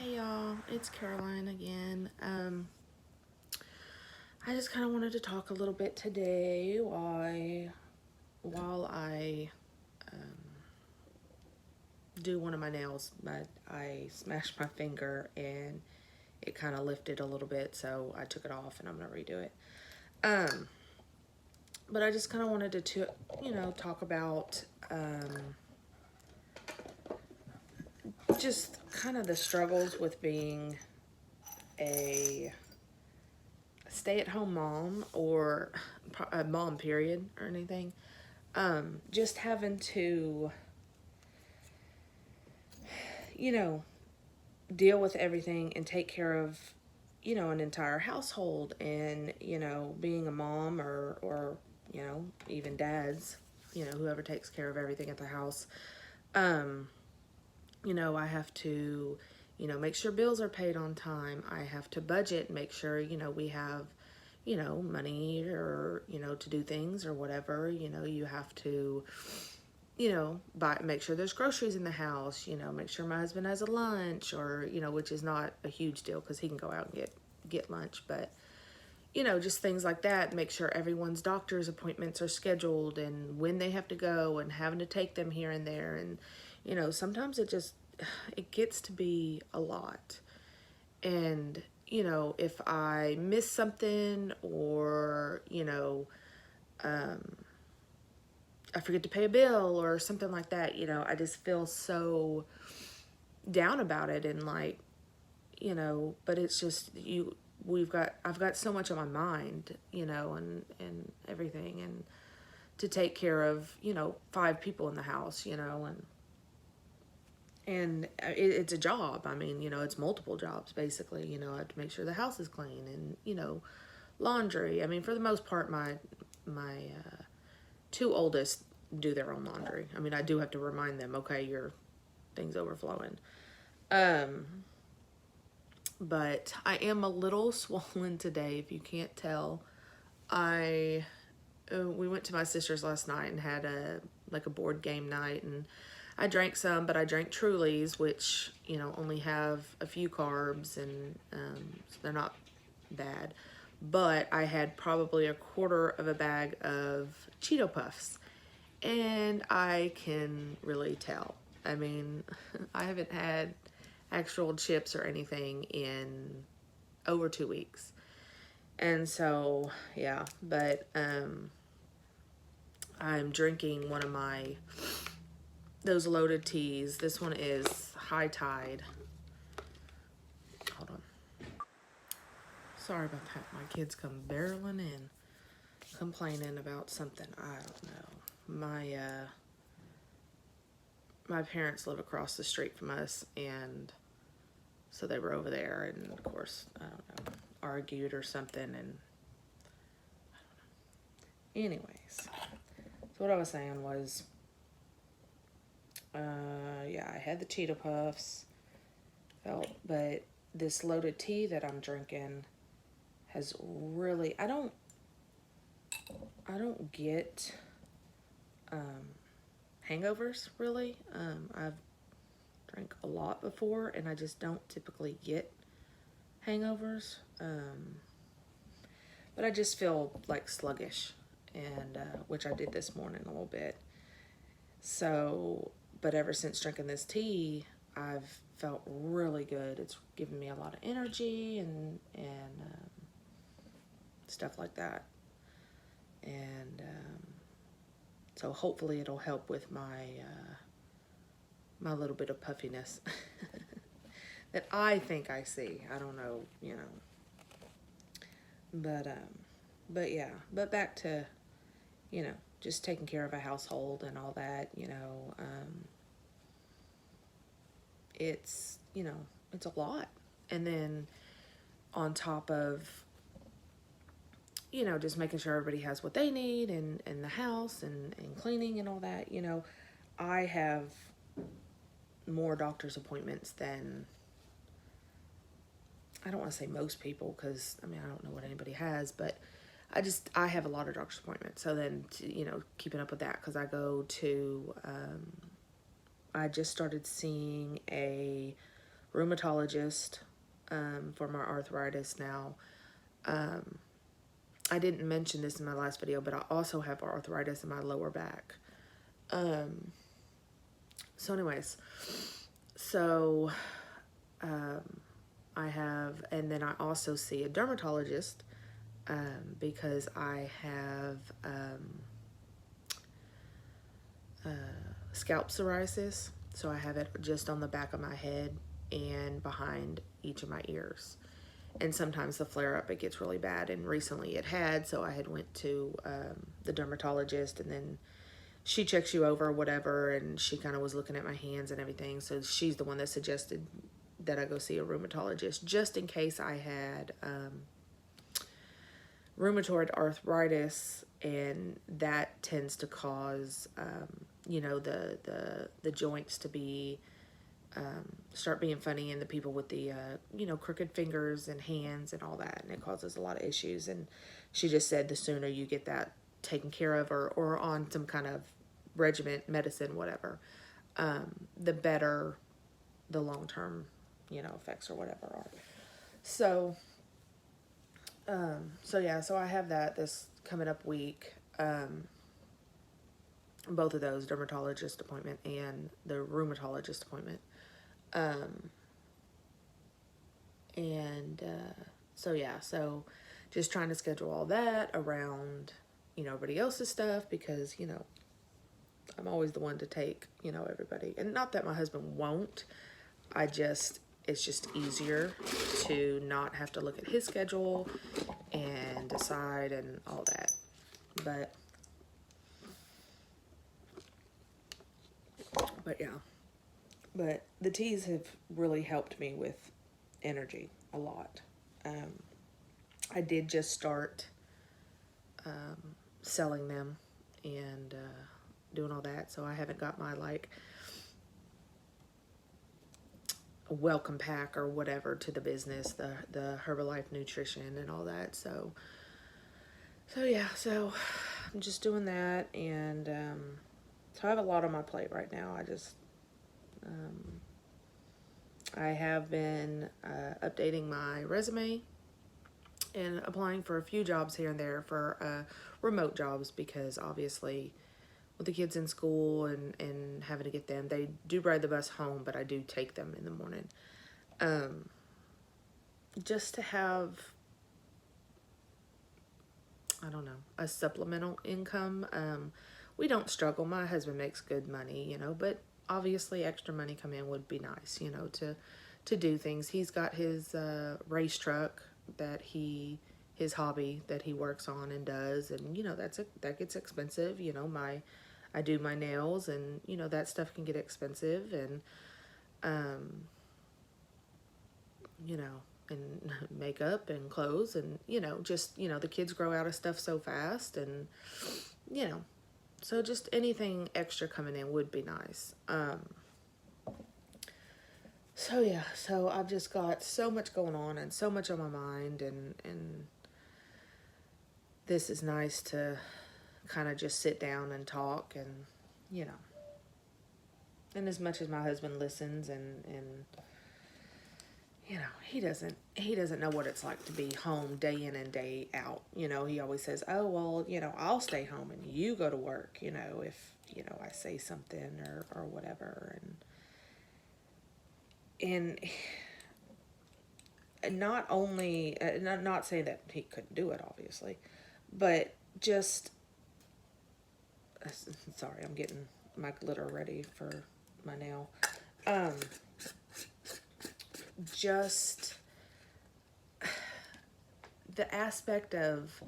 Hey y'all, it's Caroline again. I just kind of wanted to talk a little bit today while I do one of my nails, but I smashed my finger and it kind of lifted a little bit, so I took it off and I'm gonna redo it. But I just kind of wanted to talk about just kind of the struggles with being a stay-at-home mom or a mom period or anything. Just having to deal with everything and take care of an entire household, and being a mom or even dads, whoever takes care of everything at the house. I have to make sure bills are paid on time. I have to budget, make sure we have money or to do things or whatever. You have to make sure there's groceries in the house, make sure my husband has a lunch, or which is not a huge deal because he can go out and get lunch, but just things like that. Make sure everyone's doctor's appointments are scheduled and when they have to go, and having to take them here and there. And sometimes it gets to be a lot. And if I miss something, or I forget to pay a bill or something like that, I just feel so down about it. And but it's just I've got so much on my mind, and everything, and to take care of 5 people in the house, and it's a job. I mean, it's multiple jobs basically. I have to make sure the house is clean, and laundry. I mean, for the most part, my 2 oldest do their own laundry. I mean, I do have to remind them, okay, your thing's overflowing. But I am a little swollen today, if you can't tell. We went to my sister's last night and had a board game night, and I drank some, but I drank Trulies, which only have a few carbs, and so they're not bad. But I had probably a quarter of a bag of Cheeto Puffs, and I can really tell. I mean, I haven't had actual chips or anything in over 2 weeks. And so, yeah, but I'm drinking one of those loaded teas. This one is High Tide. Hold on. Sorry about that. My kids come barreling in, complaining about something. I don't know. My parents live across the street from us, and so they were over there, and of course, I don't know, argued or something, and I don't know. Anyways, so what I was saying was, yeah, I had the Cheeto Puffs, but this loaded tea that I'm drinking has really, I don't get hangovers, really. I've drank a lot before, and I just don't typically get hangovers. But I just feel like sluggish, and which I did this morning a little bit. So, but ever since drinking this tea, I've felt really good. It's given me a lot of energy and stuff like that. And so hopefully it'll help with my little bit of puffiness that I think I see. I don't know, but yeah, but back to, just taking care of a household and all that, it's, it's a lot. And then on top of, just making sure everybody has what they need, and the house and cleaning and all that, I have more doctor's appointments than, I don't want to say most people, because I mean, I don't know what anybody has, but I have a lot of doctor's appointments. So then, keeping up with that, because I go to, I just started seeing a rheumatologist for my arthritis now. I didn't mention this in my last video, but I also have arthritis in my lower back. So anyways, so I have, and then I also see a dermatologist because I have scalp psoriasis. So I have it just on the back of my head and behind each of my ears. And sometimes the flare up, it gets really bad. And recently it had, so I had went to the dermatologist, and then she checks you over, whatever, and she kind of was looking at my hands and everything. So she's the one that suggested that I go see a rheumatologist just in case I had rheumatoid arthritis, and that tends to cause, you know, the joints to be, start being funny, and the people with the, you know, crooked fingers and hands and all that, and it causes a lot of issues. And she just said the sooner you get that taken care of, or on some kind of regimen, medicine, whatever, the better the long-term, you know, effects or whatever are. So, so yeah, so I have that this coming up week, both of those, dermatologist appointment and the rheumatologist appointment. So yeah, so just trying to schedule all that around, you know, everybody else's stuff, because, you know, I'm always the one to take, you know, everybody. And not that my husband won't, it's just easier to not have to look at his schedule and decide and all that. But yeah, but the teas have really helped me with energy a lot. I did just start selling them and doing all that, so I haven't got my like welcome pack or whatever to the business, the Herbalife nutrition and all that. So yeah, so I'm just doing that, and so I have a lot on my plate right now. I have been updating my resume and applying for a few jobs here and there for remote jobs, because obviously with the kids in school and having to get them, they do ride the bus home, but I do take them in the morning. Just to have, I don't know, a supplemental income. We don't struggle. My husband makes good money, you know, but obviously extra money come in would be nice, you know, to do things. He's got his race truck that his hobby that he works on and does, and, you know, that gets expensive. You know, I do my nails, and, you know, that stuff can get expensive, and you know, and makeup and clothes, and, you know, just, you know, the kids grow out of stuff so fast, and, you know, so just anything extra coming in would be nice. So yeah, so I've just got so much going on and so much on my mind, and this is nice to kind of just sit down and talk, and, you know, and as much as my husband listens, and you know, he doesn't know what it's like to be home day in and day out. You know, he always says, oh, well, you know, I'll stay home and you go to work, you know, if, you know, I say something or whatever. And not only, not saying that he couldn't do it, obviously, but just, sorry, I'm getting my glitter ready for my nail. Just the aspect of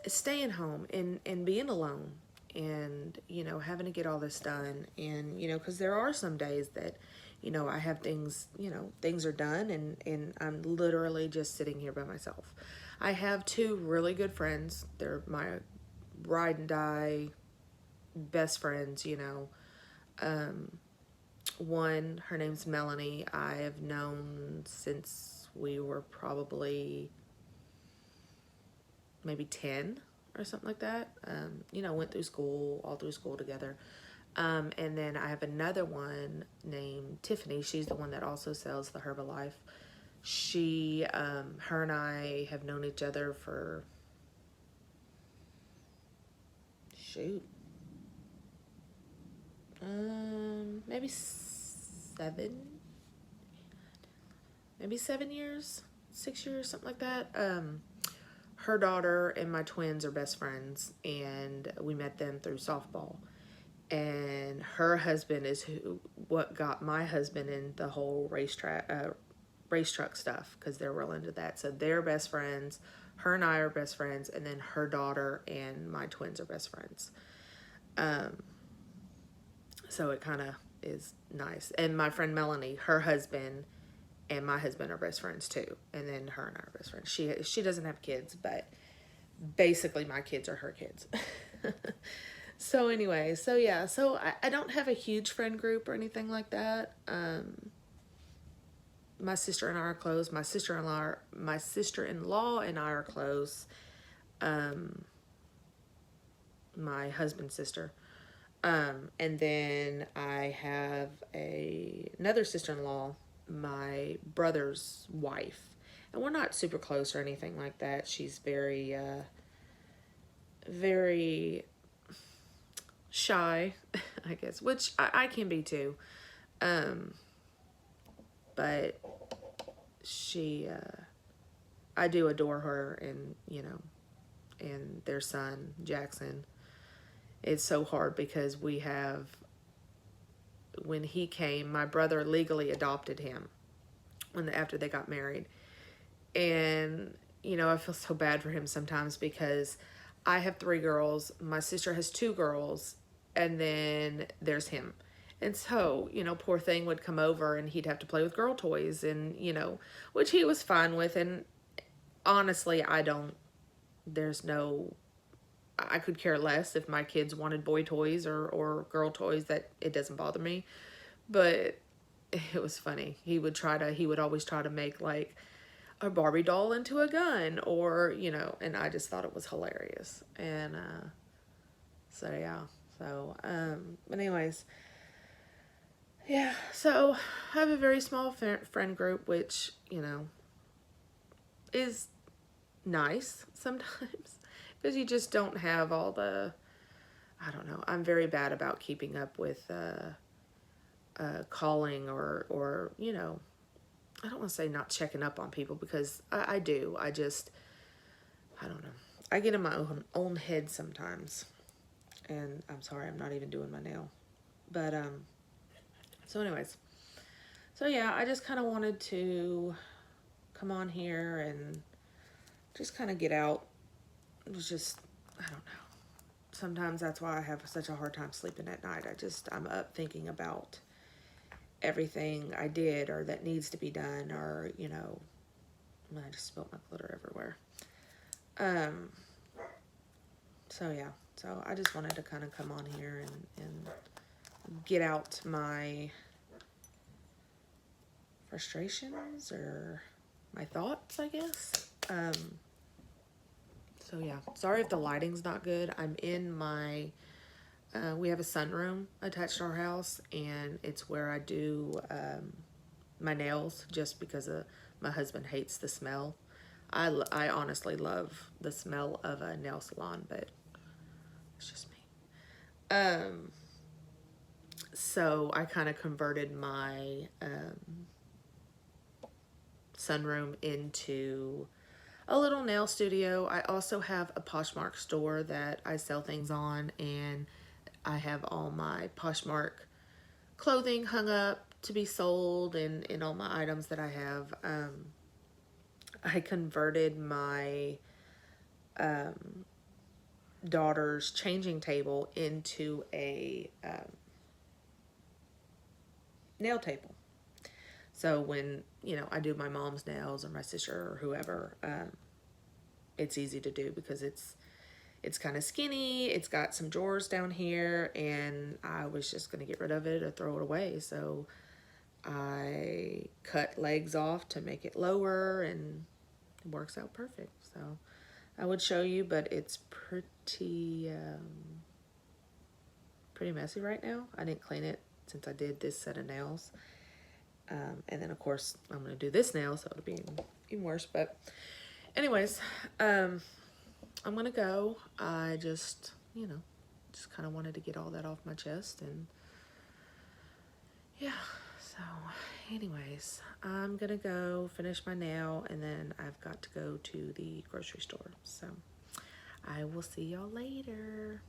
staying home and being alone, and, you know, having to get all this done, and, you know, because there are some days that, you know, I have things, you know, things are done, and I'm literally just sitting here by myself. I have two really good friends. They're my ride and die best friends, you know. One, her name's Melanie. I have known since we were probably maybe 10 or something like that. You know, went through school, all through school together. And then I have another one named Tiffany. She's the one that also sells the Herbalife. She, her and I have known each other for, shoot, maybe 7 years, 6 years, something like that. Her daughter and my twins are best friends, and we met them through softball. And her husband is what got my husband in the whole race truck stuff, because they're real into that. So they're best friends. Her and I are best friends, and then her daughter and my twins are best friends. So it kind of is nice. And my friend Melanie, her husband and my husband are best friends too. And then her and I are best friends. She doesn't have kids, but basically my kids are her kids. So anyway, so yeah, so I don't have a huge friend group or anything like that. My sister and I are close. My sister-in-law and I are close. My husband's sister. And then I have another sister-in-law, my brother's wife. And we're not super close or anything like that. She's very, very shy, I guess, which I can be too. But I do adore her, and, and their son, Jackson. It's so hard because when he came, my brother legally adopted him after they got married. And, I feel so bad for him sometimes because I have 3 girls, my sister has 2 girls, and then there's him. And so, poor thing would come over and he'd have to play with girl toys, and, which he was fine with. And honestly, I could care less if my kids wanted boy toys or girl toys. That it doesn't bother me. But it was funny. He would always try to make like a Barbie doll into a gun, or, and I just thought it was hilarious. And, so yeah. So, but anyways, yeah. So I have a very small friend group, which, is nice sometimes. Because you just don't have all I don't know. I'm very bad about keeping up with calling or I don't want to say not checking up on people, because I do. I don't know. I get in my own head sometimes. And I'm sorry, I'm not even doing my nail. But, so anyways. So yeah, I just kind of wanted to come on here and just kind of get out. It was just, I don't know. Sometimes that's why I have such a hard time sleeping at night. I'm up thinking about everything I did or that needs to be done, or, I just spilled my glitter everywhere. So yeah, so I just wanted to kind of come on here and get out my frustrations or my thoughts, I guess. So yeah, sorry if the lighting's not good. I'm in my, we have a sunroom attached to our house, and it's where I do my nails, just because my husband hates the smell. I honestly love the smell of a nail salon, but it's just me. So I kind of converted my sunroom into a little nail studio. I also have a Poshmark store that I sell things on, and I have all my Poshmark clothing hung up to be sold, and all my items that I have. I converted my daughter's changing table into a nail table. So when, I do my mom's nails or my sister or whoever, it's easy to do because it's kind of skinny. It's got some drawers down here, and I was just going to get rid of it or throw it away. So I cut legs off to make it lower, and it works out perfect. So I would show you, but it's pretty pretty messy right now. I didn't clean it since I did this set of nails. And then, of course, I'm going to do this nail, so it'll be even worse. But anyways, I'm going to go. I just, just kind of wanted to get all that off my chest. And, yeah. So, anyways, I'm going to go finish my nail. And then I've got to go to the grocery store. So, I will see y'all later.